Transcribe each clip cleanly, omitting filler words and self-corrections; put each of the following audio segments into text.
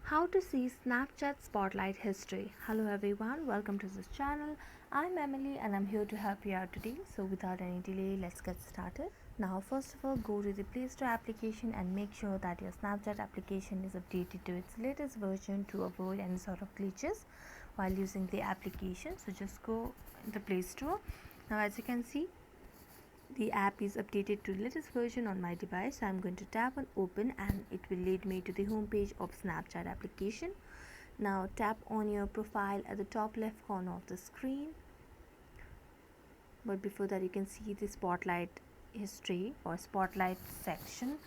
How to see Snapchat Spotlight history. Hello everyone, welcome to this channel. I'm Emily and I'm here to help you out today. So without any delay, let's get started. Now first of all, go to the Play Store application and make sure that your Snapchat application is updated to its latest version to avoid any sort of glitches while using the application. So just go in the Play Store. Now as you can see, the app is updated to the latest version on my device. So I'm going to tap on open and it will lead me to the home page of Snapchat application. Now tap on your profile at the top left corner of the screen, but before that you can see the spotlight history or spotlight section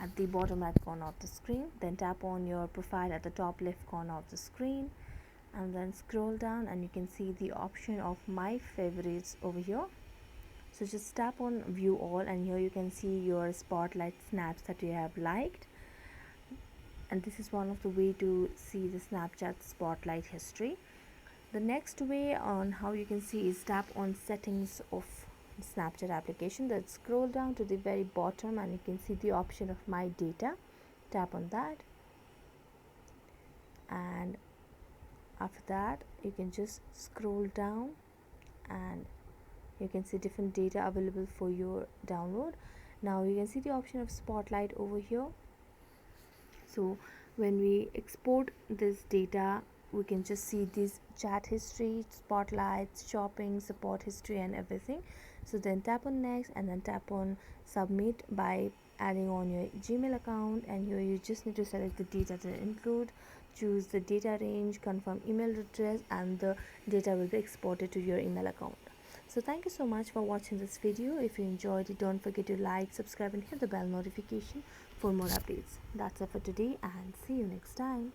at the bottom right corner of the screen. Then tap on your profile at the top left corner of the screen and then scroll down and you can see the option of my favorites over here. So just tap on view all and here you can see your spotlight snaps that you have liked, and this is one of the way to see the Snapchat spotlight history. The next way on how you can see is tap on settings of Snapchat application. Then scroll down to the very bottom and you can see the option of my data. Tap on that and after that you can just scroll down and you can see different data available for your download. Now you can see the option of spotlight over here. So when we export this data, we can just see this chat history, spotlights, shopping, support history and everything. So then tap on next and then tap on submit by adding on your Gmail account, and here you just need to select the data to include, choose the data range, confirm email address, and the data will be exported to your email account. So thank you so much for watching this video. If you enjoyed it, don't forget to like, subscribe and hit the bell notification for more updates. That's it for today and see you next time.